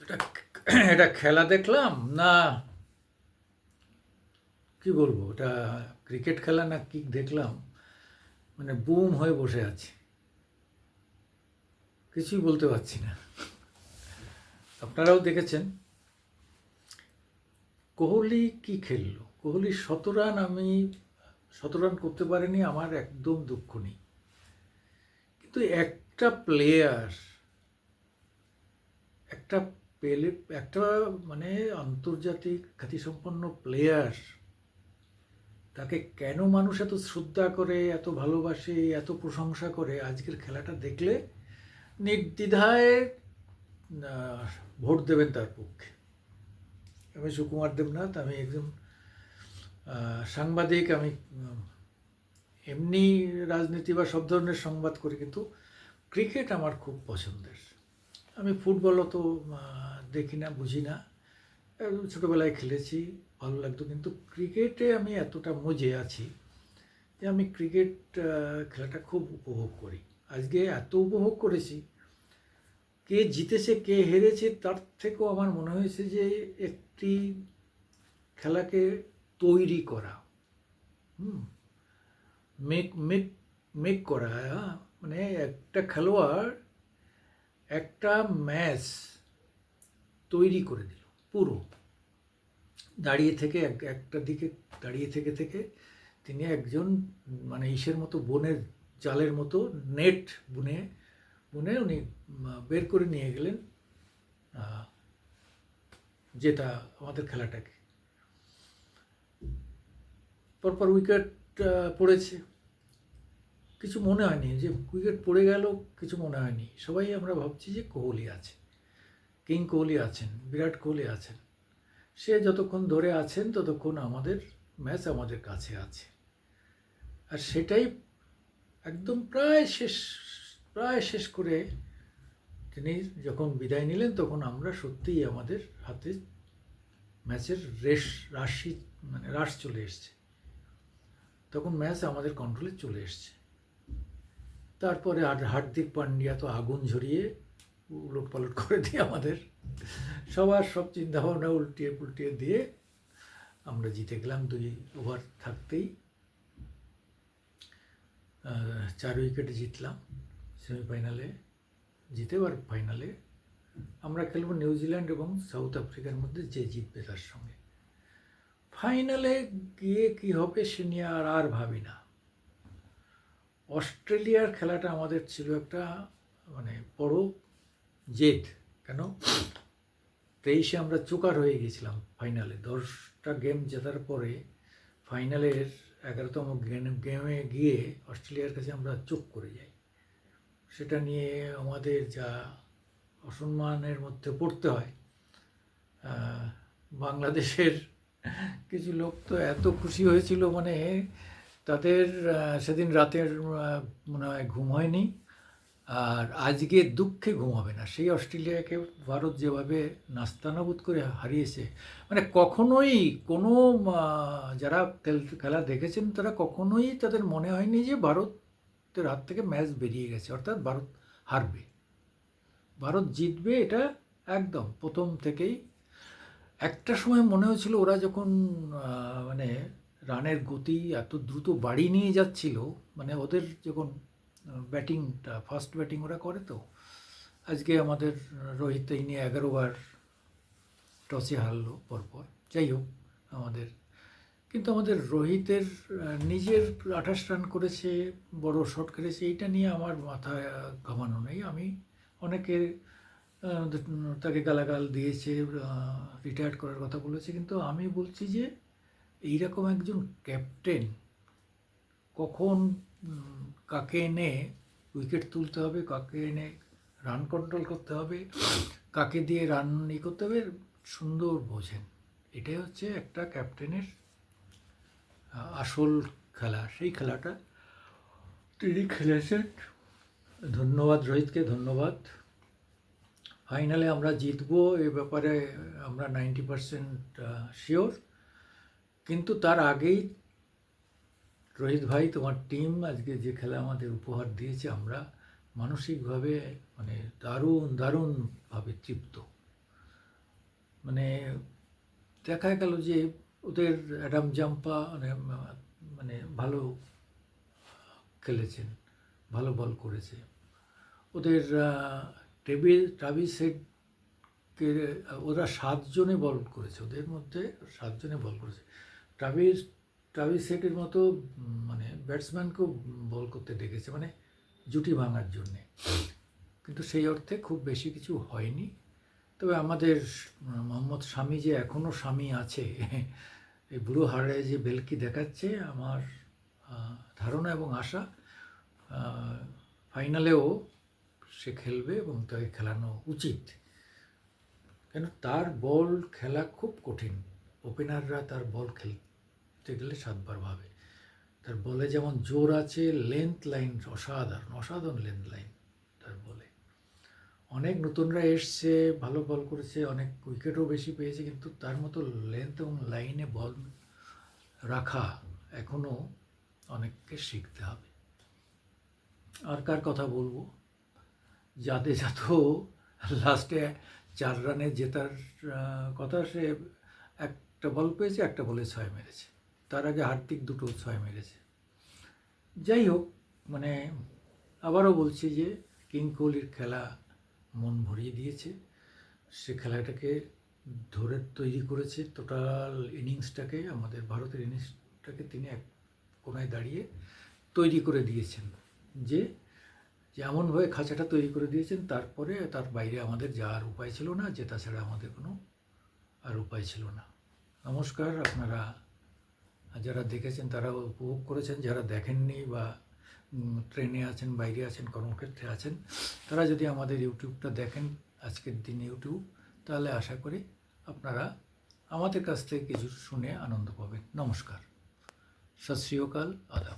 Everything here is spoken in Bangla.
এটা এটা খেলা দেখলাম না, কি বলবো, এটা ক্রিকেট খেলা না কি দেখলাম, মানে বুম হয়ে বসে আছি, কিছুই বলতে পারছি না। আপনারাও দেখেছেন কোহলি কি খেললো, কোহলি ১৭ রান, আমি ১৭ রান করতে পারিনি, আমার একদম দুঃখ নেই। কিন্তু একটা প্লেয়ার, একটা পেলে, একটা মানে আন্তর্জাতিক খ্যাতিসম্পন্ন প্লেয়ার, তাকে কেন মানুষ এত শ্রদ্ধা করে, এত ভালোবাসে, এত প্রশংসা করে, আজকের খেলাটা দেখলে নির্দ্বিধায় ভোট দেবেন তার পক্ষে। আমি সুকুমার দেবনাথ, আমি একজন সাংবাদিক, আমি এমনি রাজনীতি বা সব ধরনের সংবাদ করি, কিন্তু ক্রিকেট আমার খুব পছন্দের। আমি ফুটবল অত দেখি না, বুঝি না, ছোটোবেলায় খেলেছি, ভালো লাগতো, কিন্তু ক্রিকেটে আমি এতটা মজে আছি যে আমি ক্রিকেট খেলাটা খুব উপভোগ করি। আজকে এত উপভোগ করেছি, কে জিতেছে কে হেরেছে তার থেকেও আমার মনে হয়েছে যে একটি খেলাকে তৈরি করা, মেক মেক মেক করা, মানে একটা খেলোয়াড় একটা ম্যাচ তৈরি করে দিল পুরো, দাঁড়িয়ে থেকে একটা দিকে দাঁড়িয়ে থেকে থেকে তিনি একজন মানে ইসের মতো, বনের জালের মতো নেট বুনে বুনে উনি বের করে নিয়ে গেলেন যেটা আমাদের খেলাটাকে। পরপর উইকেট পড়েছে, কিছু মনে হয়নি যে উইকেট পড়ে গেল, কিছু মনে হয়নি। সবাই আমরা ভাবছি যে কোহলি আছে, কিং কোহলি আছেন, বিরাট কোহলি আছেন, সে যতক্ষণ ধরে আছেন ততক্ষণ আমাদের ম্যাচ আমাদের কাছে আছে। আর সেটাই একদম প্রায় শেষ করে তিনি যখন বিদায় নিলেন, তখন আমরা সত্যিই আমাদের হাতে ম্যাচের রাশ চলে এসছে, তখন ম্যাচ আমাদের কন্ট্রোলে চলে এসছে। তারপরে আর হার্দিক পান্ডিয়া তো আগুন ঝরিয়ে উলটপালট করে দিয়ে আমাদের সবার সব চিন্তাভাবনা উল্টিয়ে পুলটিয়ে দিয়ে আমরা জিতে গেলাম 2 ওভার থাকতেই। 4 উইকেটে জিতলাম, সেমিফাইনালে জিতে। আর ফাইনালে আমরা খেলব নিউজিল্যান্ড এবং সাউথ আফ্রিকার মধ্যে, যে জিতবে তার সঙ্গে। ফাইনালে গিয়ে কি হবে সে নিয়ে আর ভাবি না। অস্ট্রেলিয়ার খেলাটা আমাদের ছিল একটা মানে বড় জেদ। কেন 23-এ আমরা চোকার হয়ে গেছিলাম ফাইনালে, 10টা গেম জেতার পরে ফাইনালের 11তম গেমে গিয়ে অস্ট্রেলিয়ার কাছে আমরা চোখ করে যাই। সেটা নিয়ে আমাদের যা অসম্মানের মধ্যে পড়তে হয়, বাংলাদেশের কিছু লোক তো এত খুশি হয়েছিল, মানে তাদের সেদিন রাতের মনে হয় ঘুম হয়নি, আর আজকে দুঃখে ঘুম হবে না। সেই অস্ট্রেলিয়াকে ভারত যেভাবে নাস্তানাবুদ করে হারিয়েছে, মানে কখনোই কোনো যারা খেলা দেখেছেন তারা কখনোই তাদের মনে হয়নি যে ভারতের হাত থেকে ম্যাচ বেরিয়ে গেছে, অর্থাৎ ভারত হারবে, ভারত জিতবে, এটা একদম প্রথম থেকেই। একটা সময় মনে হয়েছিল ওরা যখন মানে রানের গতি এত দ্রুত বাড়িয়ে নিয়ে যাচ্ছিল, মানে ওদের যখন ব্যাটিংটা, ফার্স্ট ব্যাটিং ওরা করে, তো আজকে আমাদের রোহিত এই নিয়ে 11 বার টসে হারলো পরপর। যাই হোক, আমাদের কিন্তু আমাদের রোহিতের নিজের 28 রান করেছে, বড় শট খেলেছে, এইটা নিয়ে আমার মাথায় ঘামানো নেই। আমি অনেকে তাকে গালাগাল দিয়েছে, রিটায়ার্ড করার কথা বলেছে, কিন্তু আমি বলছি যে এইরকম একজন ক্যাপ্টেন কখন কাকে এনে উইকেট তুলতে হবে, কাকে এনে রান কন্ট্রোল করতে হবে, কাকে দিয়ে রান করতে হবে, সুন্দর বোঝেন। এটাই হচ্ছে একটা ক্যাপ্টেনের আসল খেলা। সেই খেলাটা তিনি খেলেছেন। ধন্যবাদ রোহিতকে, ধন্যবাদ। ফাইনালে আমরা জিতবো এ ব্যাপারে আমরা 90% শিওর। কিন্তু তার আগেই রোহিত ভাই, তোমার টিম আজকে যে খেলা আমাদের উপহার দিয়েছে, আমরা মানসিকভাবে মানে দারুণভাবে তৃপ্ত। মানে দেখা গেল যে ওদের অ্যাডাম জাম্পা মানে ভালো খেলেছেন, ভালো বল করেছে। ওদের ট্রাভিস হেডকে ওরা 7 জনে বল করেছে, ওদের মধ্যে 7 জনে বল করেছে। ট্রাভিস ট্রাভিস হেডের মতো মানে ব্যাটসম্যানকেও বল করতে ডেকেছে, মানে জুটি ভাঙার জন্যে। কিন্তু সেই অর্থে খুব বেশি কিছু হয়নি। তবে আমাদের মোহাম্মদ শামি যে এখনও শামি আছে, এই বুড়ো হাড়ে যে ভেলকি দেখাচ্ছে, আমার ধারণা এবং আশা ফাইনালেও সে খেলবে এবং তাকে খেলানো উচিত। কেন তার বল খেলা খুব কঠিন। ওপেনাররা তার বল খেলতে গেলে 7 বার ভাবে। তার বলে যেমন জোর আছে, লেন্থ লাইন অসাধারণ, অসাধারণ লেন্থ লাইন তার বলে। অনেক নতুনরা এসছে, ভালো বল করেছে, অনেক উইকেটও বেশি পেয়েছে, কিন্তু তার মতো লেন্থ এবং লাইনে বল রাখা এখনও অনেককে শিখতে হবে। আর কার কথা বলবো? জাদেজা তো লাস্টে 4 রানে জেতার কথা, সে একটা বল পেয়েছে, একটা বলে 6 মেরেছে। তার আগে হার্দিক 2টো 6 মেরেছে। যাই হোক, মানে আবারও বলছি যে কিং কোহলির খেলা মন ভরিয়ে দিয়েছে। সে খেলাটাকে ধরে তৈরি করেছে, টোটাল ইনিংসটাকে, আমাদের ভারতের ইনিংসটাকে তিনি এক কোনায় দাঁড়িয়ে তৈরি করে দিয়েছেন। যে এমনভাবে খাঁচাটা তৈরি করে দিয়েছেন, তারপরে তার বাইরে আমাদের যাওয়ার উপায় ছিল না, জেতা ছাড়া আমাদের কোনো আর উপায় ছিল না। নমস্কার। আপনারা যারা দেখেছেন তারা উপভোগ করেছেন, যারা দেখেননি বা ট্রেনে আছেন, বাইরে আছেন, কর্মক্ষেত্রে আছেন, তারা যদি আমাদের ইউটিউবটা দেখেন, আজকের দিন ইউটিউব, তাহলে আশা করি আপনারা আমাদের কাছ থেকে কিছু শুনে আনন্দ পাবেন। নমস্কার, সত শ্রী অকাল, আদাব।